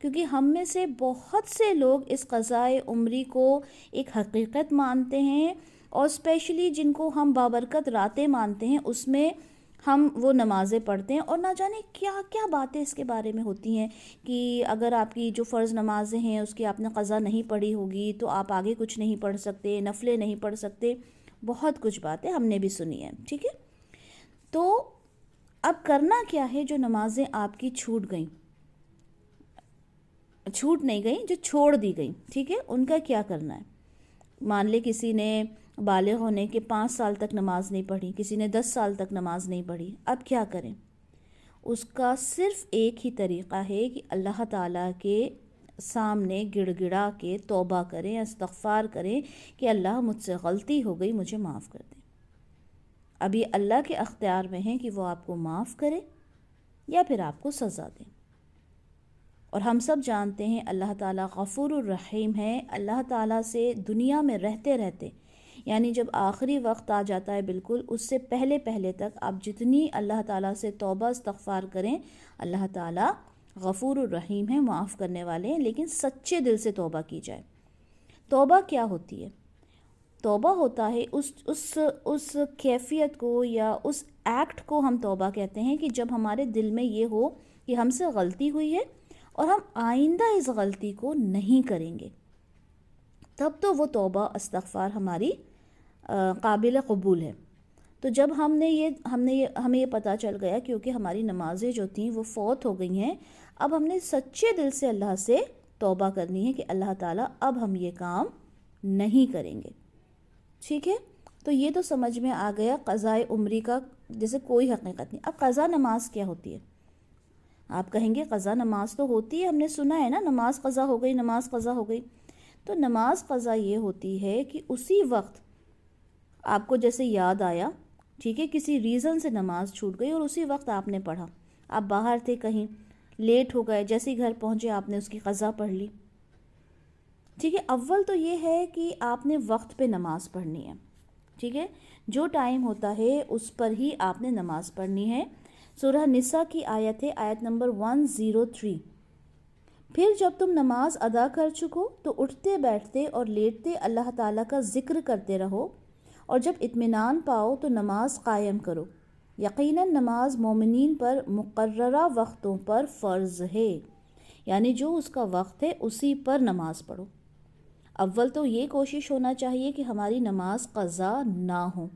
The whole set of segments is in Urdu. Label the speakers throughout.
Speaker 1: کیونکہ ہم میں سے بہت سے لوگ اس قضائے عمری کو ایک حقیقت مانتے ہیں، اور اسپیشلی جن کو ہم بابرکت راتیں مانتے ہیں اس میں ہم وہ نمازیں پڑھتے ہیں، اور نہ جانے کیا کیا باتیں اس کے بارے میں ہوتی ہیں کہ اگر آپ کی جو فرض نمازیں ہیں اس کی آپ نے قضا نہیں پڑھی ہوگی تو آپ آگے کچھ نہیں پڑھ سکتے، نفلیں نہیں پڑھ سکتے، بہت کچھ باتیں ہم نے بھی سنی ہیں، ٹھیک ہے۔ تو اب کرنا کیا ہے؟ جو نمازیں آپ کی چھوٹ نہیں گئیں، جو چھوڑ دی گئیں، ٹھیک ہے، ان کا کیا کرنا ہے؟ مان لے کسی نے بالغ ہونے کے 5 سال تک نماز نہیں پڑھی، کسی نے 10 سال تک نماز نہیں پڑھی، اب کیا کریں؟ اس کا صرف ایک ہی طریقہ ہے کہ اللہ تعالیٰ کے سامنے گڑ گڑا کے توبہ کریں، استغفار کریں کہ اللہ مجھ سے غلطی ہو گئی، مجھے معاف کر دیں۔ اب یہ اللہ کے اختیار میں ہے کہ وہ آپ کو معاف کرے یا پھر آپ کو سزا دیں۔ اور ہم سب جانتے ہیں اللہ تعالیٰ غفور الرحیم ہے۔ اللہ تعالیٰ سے دنیا میں رہتے رہتے، یعنی جب آخری وقت آ جاتا ہے بالکل، اس سے پہلے تک آپ جتنی اللہ تعالیٰ سے توبہ استغفار کریں، اللہ تعالیٰ غفور الرحیم ہے، معاف کرنے والے ہیں، لیکن سچے دل سے توبہ کی جائے۔ توبہ کیا ہوتی ہے؟ توبہ ہوتا ہے اس کیفیت کو یا اس ایکٹ کو ہم توبہ کہتے ہیں کہ جب ہمارے دل میں یہ ہو کہ ہم سے غلطی ہوئی ہے اور ہم آئندہ اس غلطی کو نہیں کریں گے، تب تو وہ توبہ استغفار ہماری قابل قبول ہے۔ تو جب ہمیں یہ پتہ چل گیا کیونکہ ہماری نمازیں جو تھیں وہ فوت ہو گئی ہیں، اب ہم نے سچے دل سے اللہ سے توبہ کرنی ہے کہ اللہ تعالیٰ اب ہم یہ کام نہیں کریں گے، ٹھیک ہے۔ تو یہ تو سمجھ میں آ گیا قضائے عمری کا جیسے کوئی حقیقت نہیں۔ اب قضا نماز کیا ہوتی ہے؟ آپ کہیں گے قضا نماز تو ہوتی ہے، ہم نے سنا ہے نا، نماز قضا ہو گئی، نماز قضا ہو گئی۔ تو نماز قضا یہ ہوتی ہے کہ اسی وقت آپ کو جیسے یاد آیا، ٹھیک ہے، کسی ریزن سے نماز چھوٹ گئی اور اسی وقت آپ نے پڑھا، آپ باہر تھے کہیں، لیٹ ہو گئے، جیسے ہی گھر پہنچے آپ نے اس کی قضا پڑھ لی، ٹھیک ہے۔ اول تو یہ ہے کہ آپ نے وقت پہ نماز پڑھنی ہے، ٹھیک ہے، جو ٹائم ہوتا ہے اس پر ہی آپ نے نماز پڑھنی ہے۔ سورہ نساء کی آیت ہے، آیت نمبر 103۔ پھر جب تم نماز ادا کر چکو تو اٹھتے بیٹھتے اور لیٹتے اللہ تعالیٰ کا ذکر کرتے رہو، اور جب اطمینان پاؤ تو نماز قائم کرو، یقیناً نماز مومنین پر مقررہ وقتوں پر فرض ہے، یعنی جو اس کا وقت ہے اسی پر نماز پڑھو۔ اول تو یہ کوشش ہونا چاہیے کہ ہماری نماز قضا نہ ہو،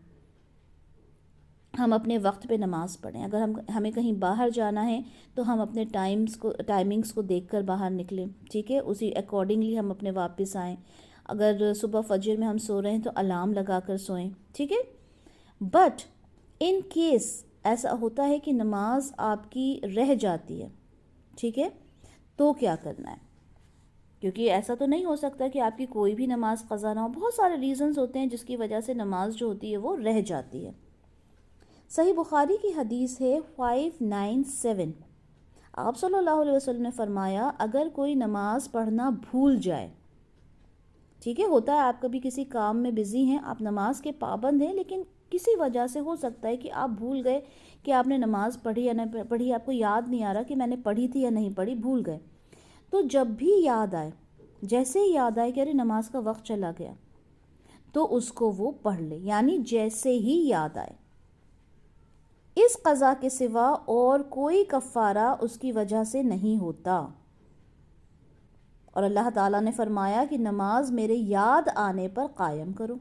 Speaker 1: ہم اپنے وقت پہ نماز پڑھیں۔ اگر ہمیں کہیں باہر جانا ہے تو ہم اپنے ٹائمنگز کو دیکھ کر باہر نکلیں، ٹھیک ہے، اسی اکارڈنگلی ہم اپنے واپس آئیں۔ اگر صبح فجر میں ہم سو رہے ہیں تو الارم لگا کر سوئیں، ٹھیک ہے۔ بٹ ان کیس ایسا ہوتا ہے کہ نماز آپ کی رہ جاتی ہے، ٹھیک ہے، تو کیا کرنا ہے؟ کیونکہ ایسا تو نہیں ہو سکتا کہ آپ کی کوئی بھی نماز قضا نہ ہو، بہت سارے ریزنز ہوتے ہیں جس کی وجہ سے نماز جو ہوتی ہے وہ رہ جاتی ہے۔ صحیح بخاری کی حدیث ہے 597، آپ صلی اللہ علیہ وسلم نے فرمایا اگر کوئی نماز پڑھنا بھول جائے، ٹھیک ہے، ہوتا ہے آپ کبھی کسی کام میں بزی ہیں، آپ نماز کے پابند ہیں، لیکن کسی وجہ سے ہو سکتا ہے کہ آپ بھول گئے کہ آپ نے نماز پڑھی یا نہیں پڑھی، آپ کو یاد نہیں آ رہا کہ میں نے پڑھی تھی یا نہیں پڑھی، بھول گئے۔ تو جب بھی یاد آئے، جیسے ہی یاد آئے کہ ارے نماز کا وقت چلا گیا، تو اس کو وہ پڑھ لے، یعنی جیسے ہی یاد آئے۔ اس قضا کے سوا اور کوئی کفارہ اس کی وجہ سے نہیں ہوتا، اور اللہ تعالیٰ نے فرمایا کہ نماز میرے یاد آنے پر قائم کرو۔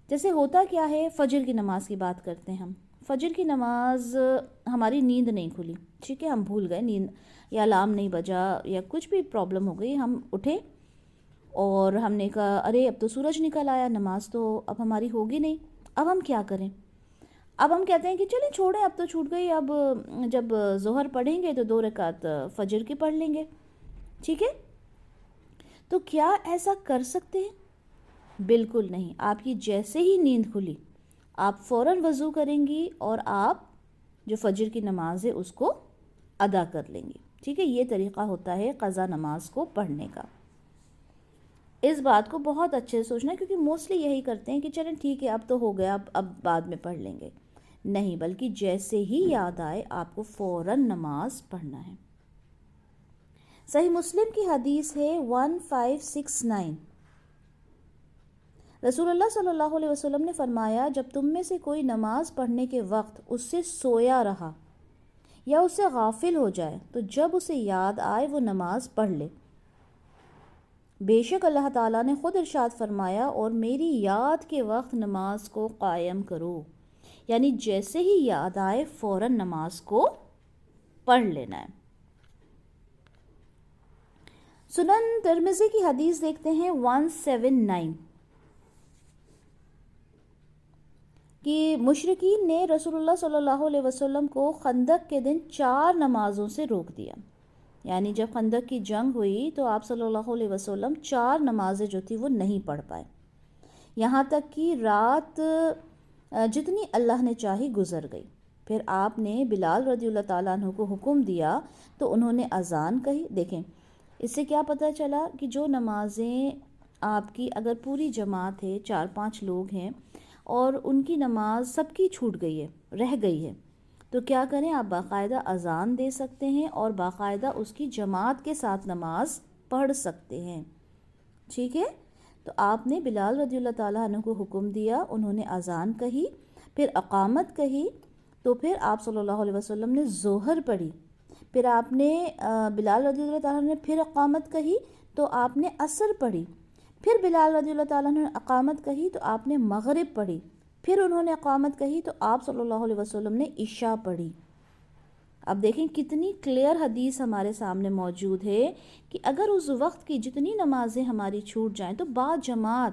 Speaker 1: جیسے ہوتا کیا ہے، فجر کی نماز کی بات کرتے ہیں ہم، فجر کی نماز ہماری نیند نہیں کھلی، ٹھیک ہے، ہم بھول گئے، نیند یا الارم نہیں بجا یا کچھ بھی پرابلم ہو گئی، ہم اٹھے اور ہم نے کہا ارے اب تو سورج نکل آیا، نماز تو اب ہماری ہوگی نہیں، اب ہم کیا کریں؟ اب ہم کہتے ہیں کہ چلیں چھوڑیں، اب تو چھوٹ گئی، اب جب ظہر پڑھیں گے تو 2 رکعت فجر کی پڑھ لیں گے، ٹھیک ہے۔ تو کیا ایسا کر سکتے ہیں؟ بالکل نہیں۔ آپ کی جیسے ہی نیند کھلی آپ فوراً وضو کریں گی اور آپ جو فجر کی نماز ہے اس کو ادا کر لیں گی، ٹھیک ہے۔ یہ طریقہ ہوتا ہے قضا نماز کو پڑھنے کا۔ اس بات کو بہت اچھے سے سوچنا ہے کیونکہ موسٹلی یہی کرتے ہیں کہ چلیں ٹھیک ہے اب تو ہو گیا، اب بعد میں پڑھ لیں گے، نہیں، بلکہ جیسے ہی یاد آئے آپ کو فوراً نماز پڑھنا ہے۔ صحیح مسلم کی حدیث ہے 1569. رسول اللہ صلی اللہ علیہ وسلم نے فرمایا جب تم میں سے کوئی نماز پڑھنے کے وقت اس سے سویا رہا یا اس سے غافل ہو جائے تو جب اسے یاد آئے وہ نماز پڑھ لے. بے شک اللہ تعالیٰ نے خود ارشاد فرمایا اور میری یاد کے وقت نماز کو قائم کرو، یعنی جیسے ہی یاد آئے فوراً نماز کو پڑھ لینا ہے. سنن ترمذی کی حدیث دیکھتے ہیں 179 کہ مشرکین نے رسول اللہ صلی اللہ علیہ وسلم کو خندق کے دن 4 نمازوں سے روک دیا. یعنی جب خندق کی جنگ ہوئی تو آپ صلی اللہ علیہ وسلم 4 نمازیں جو تھی وہ نہیں پڑھ پائے، یہاں تک کہ رات جتنی اللہ نے چاہی گزر گئی. پھر آپ نے بلال رضی اللہ تعالیٰ عنہ کو حکم دیا تو انہوں نے اذان کہی. دیکھیں اس سے کیا پتہ چلا کہ جو نمازیں آپ کی اگر پوری جماعت ہے 4-5 لوگ ہیں اور ان کی نماز سب کی چھوٹ گئی ہے، رہ گئی ہے، تو کیا کریں، آپ باقاعدہ اذان دے سکتے ہیں اور باقاعدہ اس کی جماعت کے ساتھ نماز پڑھ سکتے ہیں. ٹھیک ہے، تو آپ نے بلال رضی اللہ تعالیٰ عنہ کو حکم دیا، انہوں نے اذان کہی، پھر اقامت کہی، تو پھر آپ صلی اللہ علیہ وسلم نے ظہر پڑھی، پھر آپ نے بلال رضی اللہ تعالیٰ عنہ نے پھر اقامت کہی تو آپ نے عصر پڑھی، پھر بلال رضی اللہ تعالیٰ عنہ نے اقامت کہی تو آپ نے مغرب پڑھی، پھر انہوں نے اقامت کہی تو آپ صلی اللہ علیہ وسلم نے عشاء پڑھی. اب دیکھیں کتنی کلیئر حدیث ہمارے سامنے موجود ہے کہ اگر اس وقت کی جتنی نمازیں ہماری چھوٹ جائیں تو با جماعت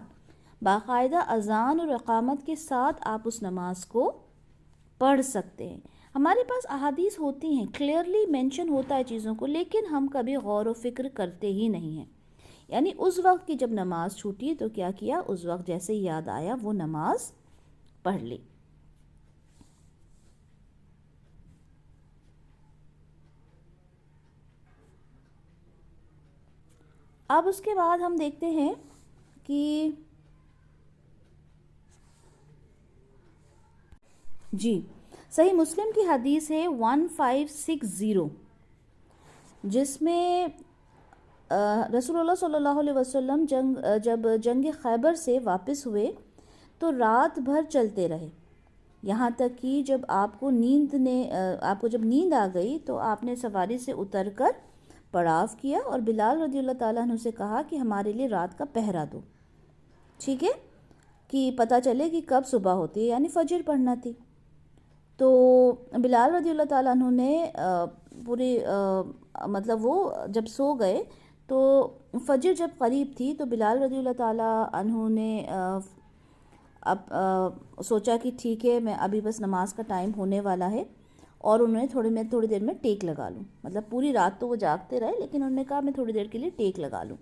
Speaker 1: باقاعدہ اذان اور اقامت کے ساتھ آپ اس نماز کو پڑھ سکتے ہیں. ہمارے پاس احادیث ہوتی ہیں، کلیئرلی مینشن ہوتا ہے چیزوں کو، لیکن ہم کبھی غور و فکر کرتے ہی نہیں ہیں. یعنی اس وقت کی جب نماز چھوٹی تو کیا کیا، اس وقت جیسے یاد آیا وہ نماز پڑھ لی. اب اس کے بعد ہم دیکھتے ہیں کہ جی صحیح مسلم کی حدیث ہے 1560 جس میں رسول اللہ صلی اللہ علیہ وسلم جب جنگ خیبر سے واپس ہوئے تو رات بھر چلتے رہے، یہاں تک کہ جب آپ کو جب نیند آ گئی تو آپ نے سواری سے اتر کر پڑاو کیا اور بلال رضی اللہ تعالیٰ عنہ سے کہا کہ ہمارے لیے رات کا پہرا دو. ٹھیک ہے، کہ پتہ چلے کہ کب صبح ہوتی ہے، یعنی فجر پڑھنا تھی. تو بلال رضی اللہ تعالیٰ عنہ نے مطلب وہ جب سو گئے تو فجر جب قریب تھی تو بلال رضی اللہ تعالیٰ عنہ نے اب سوچا کہ ٹھیک ہے میں ابھی بس نماز کا ٹائم ہونے والا ہے اور انہوں نے تھوڑی دیر میں ٹیک لگا لوں، مطلب پوری رات تو وہ جاگتے رہے لیکن انہوں نے کہا میں تھوڑی دیر کے لیے ٹیک لگا لوں.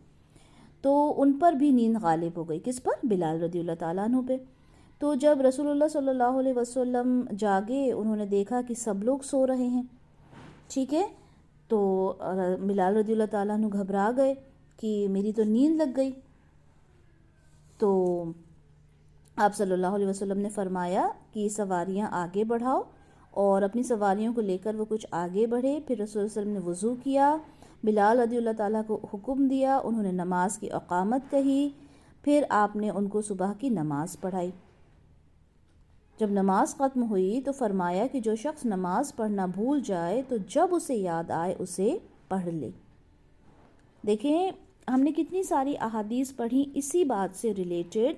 Speaker 1: تو ان پر بھی نیند غالب ہو گئی. کس پر؟ بلال رضی اللہ تعالیٰ عنہ پہ. تو جب رسول اللہ صلی اللہ علیہ وسلم جاگے انہوں نے دیکھا کہ سب لوگ سو رہے ہیں. ٹھیک ہے، تو بلال رضی اللہ تعالیٰ عنہ گھبرا گئے کہ میری تو نیند لگ گئی. تو آپ صلی اللہ علیہ وسلم نے فرمایا کہ سواریاں آگے بڑھاؤ، اور اپنی سواریوں کو لے کر وہ کچھ آگے بڑھے. پھر رسول اللہ علیہ وسلم نے وضو کیا، بلال رضی اللہ تعالیٰ کو حکم دیا، انہوں نے نماز کی اقامت کہی، پھر آپ نے ان کو صبح کی نماز پڑھائی. جب نماز ختم ہوئی تو فرمایا کہ جو شخص نماز پڑھنا بھول جائے تو جب اسے یاد آئے اسے پڑھ لے. دیکھیں ہم نے کتنی ساری احادیث پڑھی اسی بات سے ریلیٹڈ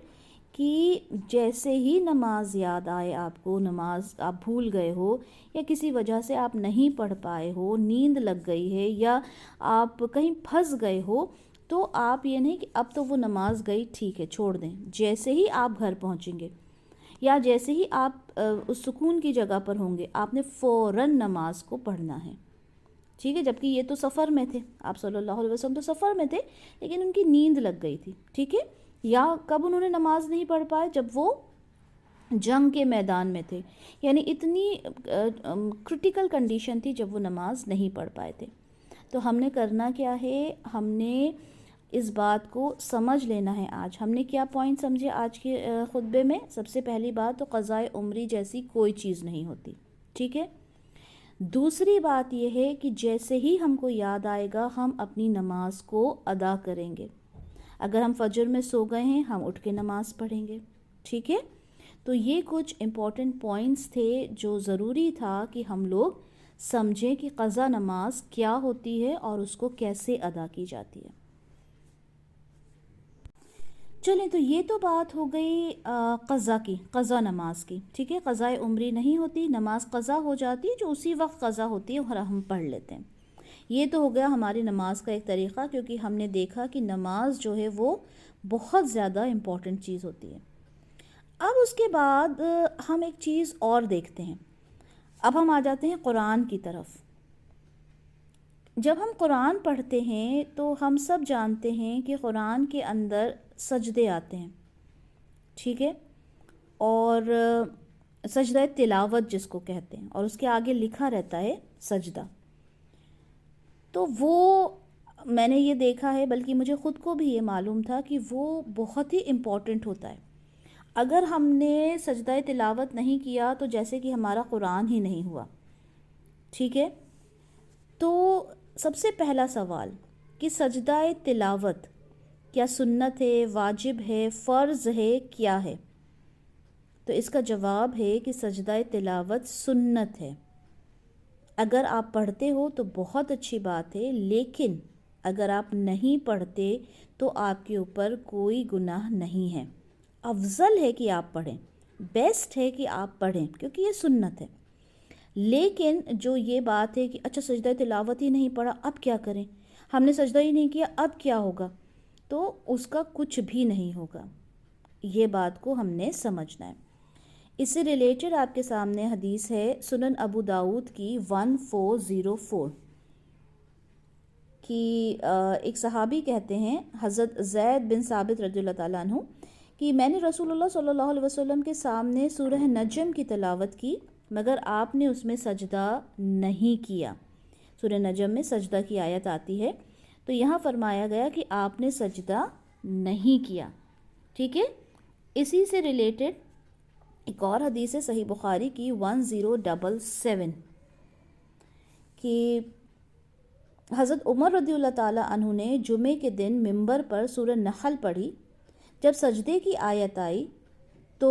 Speaker 1: کہ جیسے ہی نماز یاد آئے آپ کو، نماز آپ بھول گئے ہو یا کسی وجہ سے آپ نہیں پڑھ پائے ہو، نیند لگ گئی ہے یا آپ کہیں پھنس گئے ہو، تو آپ یہ نہیں کہ اب تو وہ نماز گئی ٹھیک ہے چھوڑ دیں. جیسے ہی آپ گھر پہنچیں گے یا جیسے ہی آپ اس سکون کی جگہ پر ہوں گے آپ نے فوراً نماز کو پڑھنا ہے. ٹھیک ہے، جبکہ یہ تو سفر میں تھے، آپ صلی اللہ علیہ وسلم تو سفر میں تھے لیکن ان کی نیند لگ گئی تھی. ٹھیک ہے، یا کب انہوں نے نماز نہیں پڑھ پائے؟ جب وہ جنگ کے میدان میں تھے، یعنی اتنی کرٹیکل کنڈیشن تھی جب وہ نماز نہیں پڑھ پائے تھے. تو ہم نے کرنا کیا ہے، ہم نے اس بات کو سمجھ لینا ہے. آج ہم نے کیا پوائنٹ سمجھے آج کے خطبے میں؟ سب سے پہلی بات تو قضائے عمری جیسی کوئی چیز نہیں ہوتی. ٹھیک ہے، دوسری بات یہ ہے کہ جیسے ہی ہم کو یاد آئے گا ہم اپنی نماز کو ادا کریں گے. اگر ہم فجر میں سو گئے ہیں ہم اٹھ کے نماز پڑھیں گے. ٹھیک ہے؟ تو یہ کچھ امپورٹنٹ پوائنٹس تھے جو ضروری تھا کہ ہم لوگ سمجھیں کہ قضا نماز کیا ہوتی ہے اور اس کو کیسے ادا کی جاتی ہے. چلیں، تو یہ تو بات ہو گئی قضا کی، قضا نماز کی. ٹھیک ہے، قضاء عمری نہیں ہوتی، نماز قضا ہو جاتی ہے جو اسی وقت قضا ہوتی ہے اور ہم پڑھ لیتے ہیں. یہ تو ہو گیا ہماری نماز کا ایک طریقہ، کیونکہ ہم نے دیکھا کہ نماز جو ہے وہ بہت زیادہ امپورٹنٹ چیز ہوتی ہے. اب اس کے بعد ہم ایک چیز اور دیکھتے ہیں. اب ہم آ جاتے ہیں قرآن کی طرف. جب ہم قرآن پڑھتے ہیں تو ہم سب جانتے ہیں کہ قرآن کے اندر سجدے آتے ہیں. ٹھیک ہے، اور سجدہ تلاوت جس کو کہتے ہیں، اور اس کے آگے لکھا رہتا ہے سجدہ. تو وہ میں نے یہ دیکھا ہے، بلکہ مجھے خود کو بھی یہ معلوم تھا کہ وہ بہت ہی امپورٹنٹ ہوتا ہے. اگر ہم نے سجدہ تلاوت نہیں کیا تو جیسے کہ ہمارا قرآن ہی نہیں ہوا. ٹھیک ہے، تو سب سے پہلا سوال کہ سجدہ تلاوت کیا سنت ہے، واجب ہے، فرض ہے، کیا ہے؟ تو اس کا جواب ہے کہ سجدہ تلاوت سنت ہے. اگر آپ پڑھتے ہو تو بہت اچھی بات ہے، لیکن اگر آپ نہیں پڑھتے تو آپ کے اوپر کوئی گناہ نہیں ہے. افضل ہے کہ آپ پڑھیں، بیسٹ ہے کہ آپ پڑھیں، کیونکہ یہ سنت ہے. لیکن جو یہ بات ہے کہ اچھا سجدہ تلاوت ہی نہیں پڑھا اب کیا کریں، ہم نے سجدہ ہی نہیں کیا اب کیا ہوگا، تو اس کا کچھ بھی نہیں ہوگا. یہ بات کو ہم نے سمجھنا ہے. اس سے ریلیٹڈ آپ کے سامنے حدیث ہے سنن ابو داؤد کی 1404 کی. ایک صحابی کہتے ہیں حضرت زید بن ثابت رضی اللہ تعالیٰ عنہ کہ میں نے رسول اللہ صلی اللہ علیہ وسلم کے سامنے سورہ نجم کی تلاوت کی مگر آپ نے اس میں سجدہ نہیں کیا. سورہ نجم میں سجدہ کی آیت آتی ہے، تو یہاں فرمایا گیا کہ آپ نے سجدہ نہیں کیا. ٹھیک ہے، اسی سے ریلیٹڈ ایک اور حدیث ہے صحیح بخاری کی 1077 کہ حضرت عمر رضی اللہ تعالیٰ عنہ نے جمعے کے دن منبر پر سورہ نحل پڑھی. جب سجدے کی آیت آئی تو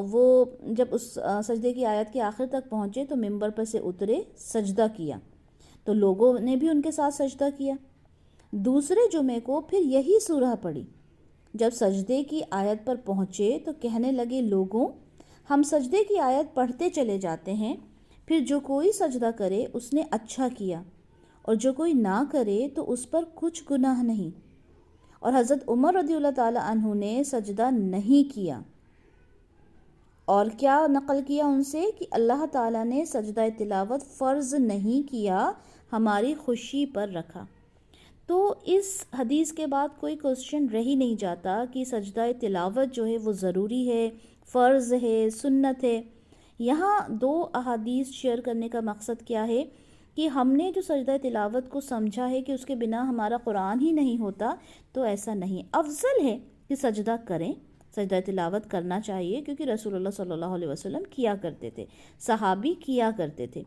Speaker 1: وہ جب اس سجدے کی آیت کے آخر تک پہنچے تو منبر پر سے اترے، سجدہ کیا، تو لوگوں نے بھی ان کے ساتھ سجدہ کیا. دوسرے جمعے کو پھر یہی سورہ پڑھی. جب سجدے کی آیت پر پہنچے تو کہنے لگے لوگوں ہم سجدے کی آیت پڑھتے چلے جاتے ہیں، پھر جو کوئی سجدہ کرے اس نے اچھا کیا اور جو کوئی نہ کرے تو اس پر کچھ گناہ نہیں. اور حضرت عمر رضی اللہ تعالیٰ عنہ نے سجدہ نہیں کیا. اور کیا نقل کیا ان سے کہ اللہ تعالیٰ نے سجدہ تلاوت فرض نہیں کیا، ہماری خوشی پر رکھا. تو اس حدیث کے بعد کوئی کوسچن رہ ہی نہیں جاتا کہ سجدہ تلاوت جو ہے وہ ضروری ہے، فرض ہے، سنت ہے. یہاں دو احادیث شیئر کرنے کا مقصد کیا ہے کہ ہم نے جو سجدہ تلاوت کو سمجھا ہے کہ اس کے بنا ہمارا قرآن ہی نہیں ہوتا، تو ایسا نہیں. افضل ہے کہ سجدہ کریں، سجدہ تلاوت کرنا چاہیے، کیونکہ رسول اللہ صلی اللہ علیہ وسلم کیا کرتے تھے، صحابی کیا کرتے تھے.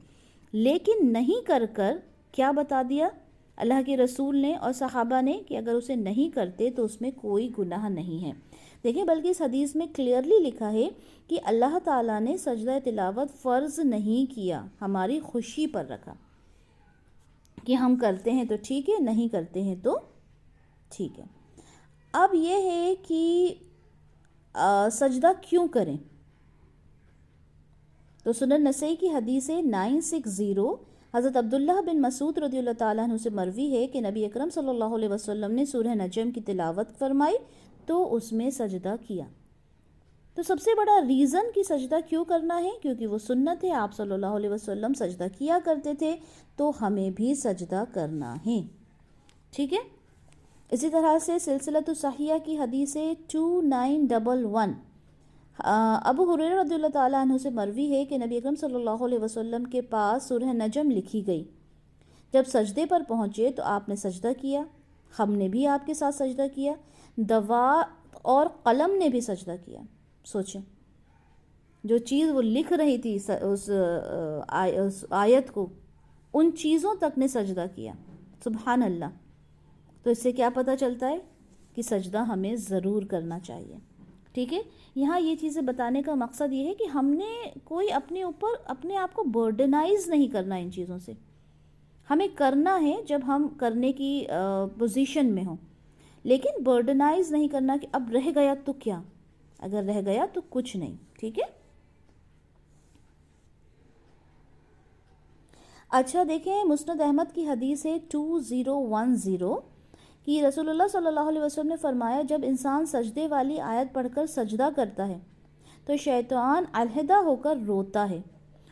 Speaker 1: لیکن نہیں کر کر کیا بتا دیا اللہ کے رسول نے اور صحابہ نے کہ اگر اسے نہیں کرتے تو اس میں کوئی گناہ نہیں ہے. دیکھیں بلکہ اس حدیث میں کلیئرلی لکھا ہے کہ اللہ تعالیٰ نے سجدہ تلاوت فرض نہیں کیا، ہماری خوشی پر رکھا کہ ہم کرتے ہیں تو ٹھیک ہے، نہیں کرتے ہیں تو ٹھیک ہے. اب یہ ہے کہ سجدہ کیوں کریں؟ تو سنن نسائی کی حدیث 960 حضرت عبداللہ بن مسعود رضی اللہ تعالیٰ عنہ سے مروی ہے کہ نبی اکرم صلی اللہ علیہ وسلم نے سورہ نجم کی تلاوت فرمائی تو اس میں سجدہ کیا. تو سب سے بڑا ریزن کہ سجدہ کیوں کرنا ہے کیونکہ وہ سنت ہے، آپ صلی اللہ علیہ وسلم سجدہ کیا کرتے تھے تو ہمیں بھی سجدہ کرنا ہے. ٹھیک ہے، اسی طرح سے سلسلۃ الصحیحہ کی حدیث 2911 ابو ہریرہ رضی اللہ تعالیٰ عنہ سے مروی ہے کہ نبی اکرم صلی اللہ علیہ وسلم کے پاس سورہ نجم لکھی گئی. جب سجدے پر پہنچے تو آپ نے سجدہ کیا، ہم نے بھی آپ کے ساتھ سجدہ کیا، دوا اور قلم نے بھی سجدہ کیا. سوچیں جو چیز وہ لکھ رہی تھی اس آیت کو، ان چیزوں تک نے سجدہ کیا. سبحان اللہ. تو اس سے کیا پتہ چلتا ہے کہ سجدہ ہمیں ضرور کرنا چاہیے. ٹھیک ہے. یہاں یہ چیزیں بتانے کا مقصد یہ ہے کہ ہم نے کوئی اپنے اوپر اپنے آپ کو برڈنائز نہیں کرنا ان چیزوں سے. ہمیں کرنا ہے جب ہم کرنے کی پوزیشن میں ہوں، لیکن برڈنائز نہیں کرنا کہ اب رہ گیا تو کیا، اگر رہ گیا تو کچھ نہیں. ٹھیک ہے. اچھا دیکھیں، مسند احمد کی حدیث ہے 2010 کہ رسول اللہ صلی اللہ علیہ وسلم نے فرمایا، جب انسان سجدے والی آیت پڑھ کر سجدہ کرتا ہے تو شیطان علیحدہ ہو کر روتا ہے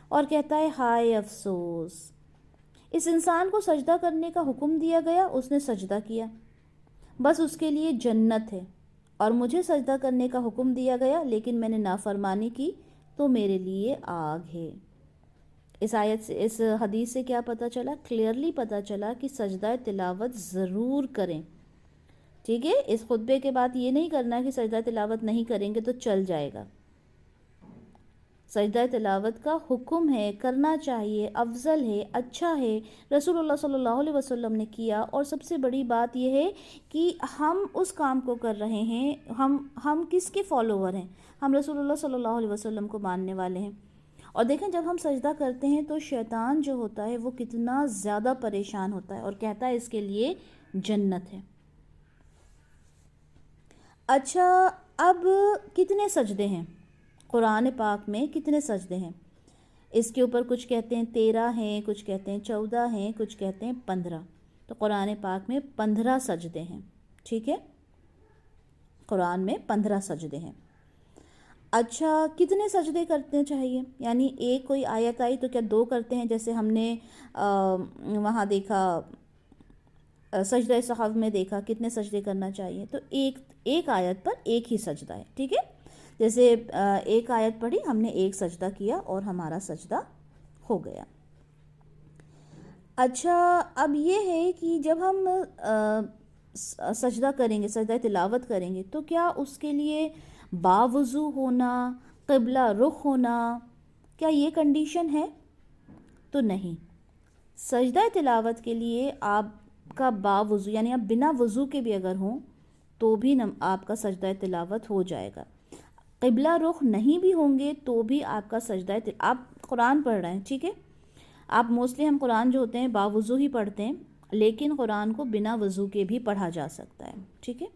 Speaker 1: اور کہتا ہے ہائے افسوس، اس انسان کو سجدہ کرنے کا حکم دیا گیا، اس نے سجدہ کیا، بس اس کے لیے جنت ہے، اور مجھے سجدہ کرنے کا حکم دیا گیا لیکن میں نے نافرمانی کی تو میرے لیے آگ ہے. اس آیت سے، اس حدیث سے کیا پتہ چلا؟ کلیئرلی پتہ چلا کہ سجدہ تلاوت ضرور کریں. ٹھیک ہے. اس خطبے کے بعد یہ نہیں کرنا کہ سجدہ تلاوت نہیں کریں گے تو چل جائے گا. سجدہ تلاوت کا حکم ہے، کرنا چاہیے، افضل ہے، اچھا ہے، رسول اللہ صلی اللہ علیہ وسلم نے کیا. اور سب سے بڑی بات یہ ہے کہ ہم اس کام کو کر رہے ہیں، ہم کس کے فالوور ہیں؟ ہم رسول اللہ صلی اللہ علیہ وسلم کو ماننے والے ہیں. اور دیکھیں، جب ہم سجدہ کرتے ہیں تو شیطان جو ہوتا ہے وہ کتنا زیادہ پریشان ہوتا ہے اور کہتا ہے اس کے لیے جنت ہے. اچھا، اب کتنے سجدے ہیں قرآن پاک میں؟ کتنے سجدے ہیں؟ اس کے اوپر کچھ کہتے ہیں 13 ہیں، کچھ کہتے ہیں 14 ہیں، کچھ کہتے ہیں 15. تو قرآن پاک میں 15 سجدے ہیں. ٹھیک ہے. قرآن میں 15 سجدے ہیں. اچھا، کتنے سجدے کرتے چاہیے؟ یعنی ایک کوئی آیت آئی تو کیا 2 کرتے ہیں؟ جیسے ہم نے وہاں دیکھا، سجدہ صحف میں دیکھا کتنے سجدے کرنا چاہیے، تو ایک آیت پر ایک ہی سجدہ ہے. ٹھیک ہے. جیسے ایک آیت پڑھی، ہم نے ایک سجدہ کیا اور ہمارا سجدہ ہو گیا. اچھا، اب یہ ہے کہ جب ہم سجدہ کریں گے، سجدہ تلاوت کریں گے، تو کیا اس کے لیے باوضو ہونا، قبلہ رخ ہونا، کیا یہ کنڈیشن ہے؟ تو نہیں. سجدہ تلاوت کے لیے آپ کا باوضو، یعنی آپ بنا وضو کے بھی اگر ہوں تو بھی آپ کا سجدہ تلاوت ہو جائے گا. قبلہ رخ نہیں بھی ہوں گے تو بھی آپ کا سجدہ آپ قرآن پڑھ رہے ہیں. ٹھیک ہے. آپ موسٹلی ہم قرآن جو ہوتے ہیں باوضو ہی پڑھتے ہیں، لیکن قرآن کو بنا وضو کے بھی پڑھا جا سکتا ہے. ٹھیک ہے.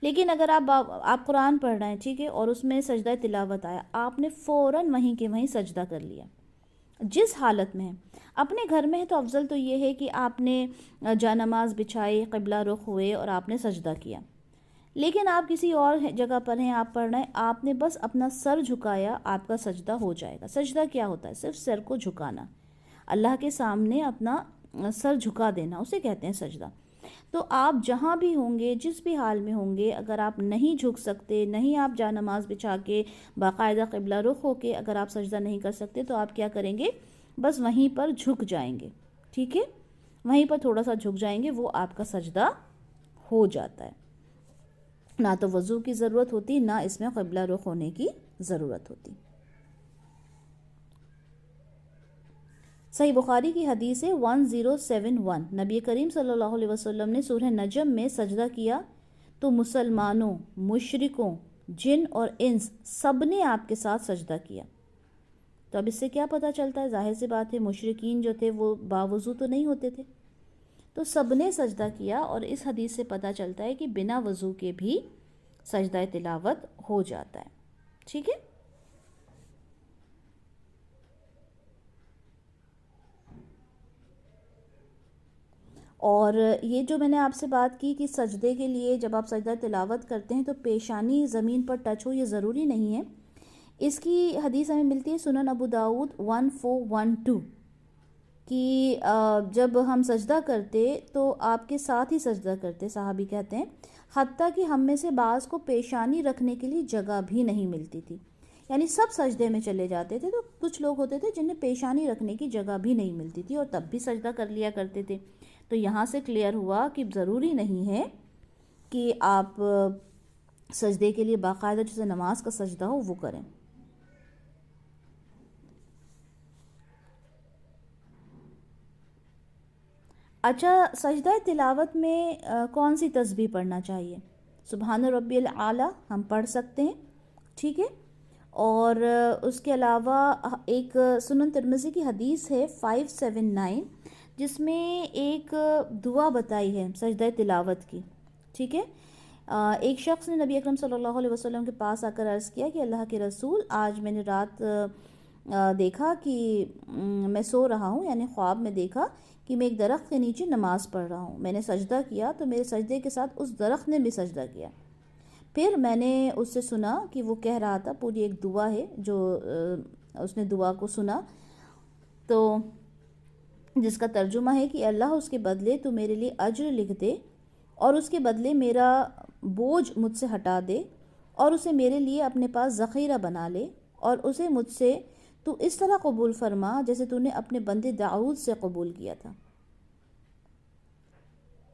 Speaker 1: لیکن اگر آپ قرآن پڑھ رہے ہیں، ٹھیک ہے، اور اس میں سجدہ تلاوت آیا، آپ نے فوراً وہیں کے وہیں سجدہ کر لیا، جس حالت میں ہے. اپنے گھر میں ہے تو افضل تو یہ ہے کہ آپ نے جانماز بچھائی، قبلہ رخ ہوئے اور آپ نے سجدہ کیا. لیکن آپ کسی اور جگہ پر ہیں، آپ پڑھ رہے ہیں، آپ نے بس اپنا سر جھکایا، آپ کا سجدہ ہو جائے گا. سجدہ کیا ہوتا ہے؟ صرف سر کو جھکانا، اللہ کے سامنے اپنا سر جھکا دینا، اسے کہتے ہیں سجدہ. تو آپ جہاں بھی ہوں گے، جس بھی حال میں ہوں گے، اگر آپ نہیں جھک سکتے، نہیں آپ جانماز بچھا کے باقاعدہ قبلہ رخ ہو کے اگر آپ سجدہ نہیں کر سکتے، تو آپ کیا کریں گے؟ بس وہیں پر جھک جائیں گے. ٹھیک ہے. وہیں پر تھوڑا سا جھک جائیں گے، وہ آپ کا سجدہ ہو جاتا ہے. نہ تو وضو کی ضرورت ہوتی، نہ اس میں قبلہ رخ ہونے کی ضرورت ہوتی. صحیح بخاری کی حدیث ہے 1071، نبی کریم صلی اللہ علیہ وسلم نے سورہ نجم میں سجدہ کیا تو مسلمانوں، مشرکوں، جن اور انس سب نے آپ کے ساتھ سجدہ کیا. تو اب اس سے کیا پتہ چلتا ہے؟ ظاہر سی بات ہے، مشرکین جو تھے وہ باوضو تو نہیں ہوتے تھے، تو سب نے سجدہ کیا. اور اس حدیث سے پتہ چلتا ہے کہ بنا وضو کے بھی سجدہ تلاوت ہو جاتا ہے. ٹھیک ہے. اور یہ جو میں نے آپ سے بات کی کہ سجدے کے لیے جب آپ سجدہ تلاوت کرتے ہیں تو پیشانی زمین پر ٹچ ہو، یہ ضروری نہیں ہے. اس کی حدیث ہمیں ملتی ہے سنن ابو داؤد 1412 کہ جب ہم سجدہ کرتے تو آپ کے ساتھ ہی سجدہ کرتے، صحابی کہتے ہیں، حتیٰ کہ ہم میں سے بعض کو پیشانی رکھنے کے لیے جگہ بھی نہیں ملتی تھی. یعنی سب سجدے میں چلے جاتے تھے، تو کچھ لوگ ہوتے تھے جنہیں پیشانی رکھنے کی جگہ بھی نہیں ملتی تھی اور تب بھی سجدہ کر لیا کرتے تھے. تو یہاں سے کلیئر ہوا کہ ضروری نہیں ہے کہ آپ سجدے کے لیے باقاعدہ جیسے نماز کا سجدہ ہو وہ کریں. اچھا، سجدہ تلاوت میں کون سی تسبیح پڑھنا چاہیے؟ سبحان ربی الاعلیٰ ہم پڑھ سکتے ہیں، ٹھیک ہے. اور اس کے علاوہ ایک سنن ترمذی کی حدیث ہے 579 جس میں ایک دعا بتائی ہے سجدہ تلاوت کی، ٹھیک ہے. ایک شخص نے نبی اکرم صلی اللہ علیہ وسلم کے پاس آ کر عرض کیا کہ اللہ کے رسول، آج میں نے رات دیکھا کہ میں سو رہا ہوں، یعنی خواب میں دیکھا کہ میں ایک درخت کے نیچے نماز پڑھ رہا ہوں. میں نے سجدہ کیا تو میرے سجدے کے ساتھ اس درخت نے بھی سجدہ کیا. پھر میں نے اس سے سنا کہ وہ کہہ رہا تھا، پوری ایک دعا ہے جو اس نے دعا کو سنا، تو جس کا ترجمہ ہے کہ اللہ اس کے بدلے تو میرے لیے اجر لکھ دے، اور اس کے بدلے میرا بوجھ مجھ سے ہٹا دے، اور اسے میرے لیے اپنے پاس ذخیرہ بنا لے، اور اسے مجھ سے تو اس طرح قبول فرما جیسے تو نے اپنے بندے داؤد سے قبول کیا تھا.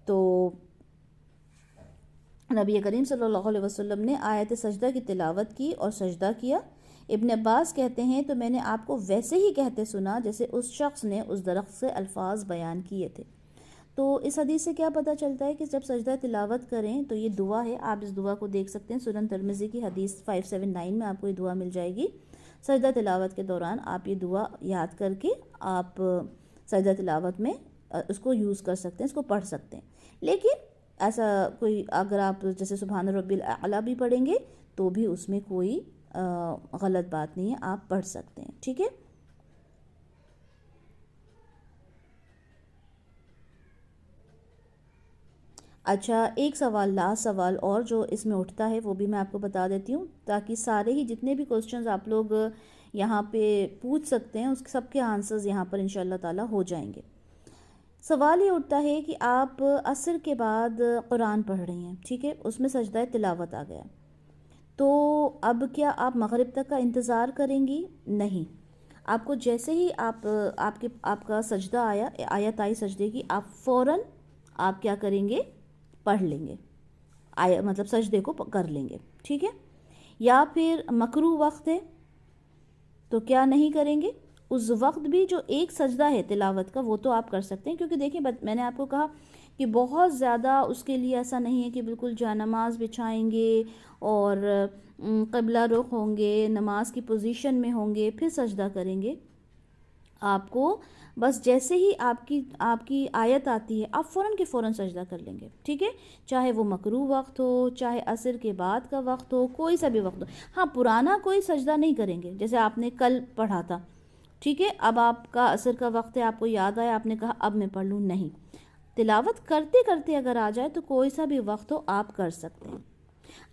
Speaker 1: تو نبی کریم صلی اللہ علیہ وسلم نے آیت سجدہ کی تلاوت کی اور سجدہ کیا. ابن عباس کہتے ہیں تو میں نے آپ کو ویسے ہی کہتے سنا جیسے اس شخص نے اس درخت سے الفاظ بیان کیے تھے. تو اس حدیث سے کیا پتہ چلتا ہے کہ جب سجدہ تلاوت کریں تو یہ دعا ہے، آپ اس دعا کو دیکھ سکتے ہیں. سنن ترمذی کی حدیث 579 میں آپ کو یہ دعا مل جائے گی. سجدہ تلاوت کے دوران آپ یہ دعا یاد کر کے آپ سجدہ تلاوت میں اس کو یوز کر سکتے ہیں، اس کو پڑھ سکتے ہیں. لیکن ایسا کوئی اگر آپ جیسے سبحان ربی الاعلیٰ بھی پڑھیں گے تو بھی اس میں کوئی غلط بات نہیں ہے، آپ پڑھ سکتے ہیں، ٹھیک ہے. اچھا، ایک سوال لاسٹ سوال اور جو اس میں اٹھتا ہے وہ بھی میں آپ کو بتا دیتی ہوں، تاکہ سارے ہی جتنے بھی کوسچنز آپ لوگ یہاں پہ پوچھ سکتے ہیں اس سب کے آنسرز یہاں پر انشاءاللہ تعالی ہو جائیں گے. سوال یہ اٹھتا ہے کہ آپ عصر کے بعد قرآن پڑھ رہی ہیں، ٹھیک ہے، اس میں سجدہ تلاوت آ گیا، تو اب کیا آپ مغرب تک کا انتظار کریں گی؟ نہیں، آپ کو جیسے ہی آپ کا سجدہ آیت آئی سجدے کی، آپ فوراً آپ کیا کریں گے؟ پڑھ لیں گے، مطلب سجدے کو کر لیں گے، ٹھیک ہے. یا پھر مکروہ وقت ہے تو کیا نہیں کریں گے؟ اس وقت بھی جو ایک سجدہ ہے تلاوت کا وہ تو آپ کر سکتے ہیں، کیونکہ دیکھیں میں نے آپ کو کہا کہ بہت زیادہ اس کے لیے ایسا نہیں ہے کہ بالکل جانماز بچھائیں گے اور قبلہ رخ ہوں گے، نماز کی پوزیشن میں ہوں گے پھر سجدہ کریں گے. آپ کو بس جیسے ہی آپ کی آیت آتی ہے آپ فوراً کے فوراً سجدہ کر لیں گے، ٹھیک ہے، چاہے وہ مکروہ وقت ہو، چاہے عصر کے بعد کا وقت ہو، کوئی سا بھی وقت ہو. ہاں، پرانا کوئی سجدہ نہیں کریں گے جیسے آپ نے کل پڑھا تھا، ٹھیک ہے، اب آپ کا عصر کا وقت ہے، آپ کو یاد آیا، آپ نے کہا اب میں پڑھ لوں، نہیں، تلاوت کرتے کرتے اگر آ جائے تو کوئی سا بھی وقت ہو آپ کر سکتے ہیں.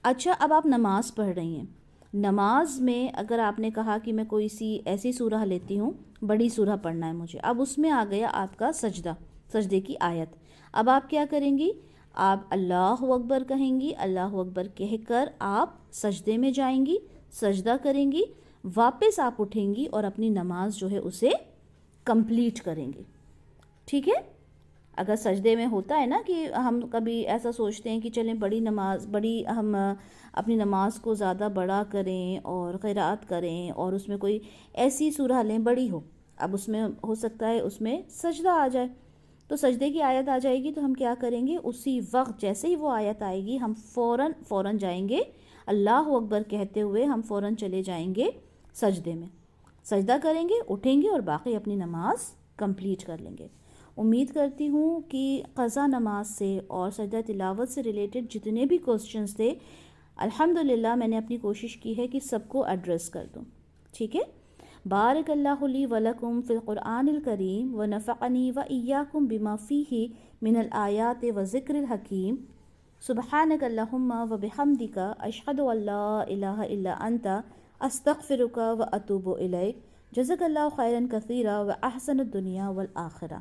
Speaker 1: اچھا، اب آپ نماز پڑھ رہی ہیں، نماز میں اگر آپ نے کہا کہ میں کوئی سی ایسی سورہ لیتی ہوں، بڑی سورہ پڑھنا ہے مجھے، اب اس میں آ گیا آپ کا سجدے کی آیت، اب آپ کیا کریں گی؟ آپ اللہ اکبر کہیں گی، اللہ اکبر کہہ کر آپ سجدے میں جائیں گی، سجدہ کریں گی، واپس آپ اٹھیں گی اور اپنی نماز جو ہے اسے کمپلیٹ کریں گی، ٹھیک ہے. اگر سجدے میں ہوتا ہے نا کہ ہم کبھی ایسا سوچتے ہیں کہ چلیں ہم اپنی نماز کو زیادہ بڑا کریں اور قرات کریں اور اس میں کوئی ایسی سورہ لیں بڑی ہو، اب اس میں ہو سکتا ہے اس میں سجدہ آ جائے، تو سجدے کی آیت آ جائے گی تو ہم کیا کریں گے؟ اسی وقت جیسے ہی وہ آیت آئے گی ہم فوراً جائیں گے، اللہ اکبر کہتے ہوئے ہم فوراً چلے جائیں گے سجدے میں، سجدہ کریں گے، اٹھیں گے اور باقی اپنی نماز کمپلیٹ کر لیں گے. امید کرتی ہوں کہ قضا نماز سے اور سجدہ تلاوت سے ریلیٹڈ جتنے بھی کوسچنز تھے الحمدللہ میں نے اپنی کوشش کی ہے کہ سب کو ایڈریس کر دوں، ٹھیک ہے. بارک اللہ لی ولکم فی القرآن الکریم ونفعنی وإیاکم بما فیہ من الآیات وذکر الحکیم. سبحانک اللہم وبحمدک اشہد ان لا الہ الا انت استغفرک واتوب الیک. جزاک اللہ خیرا کثیرا واحسن الدنیا والآخرہ.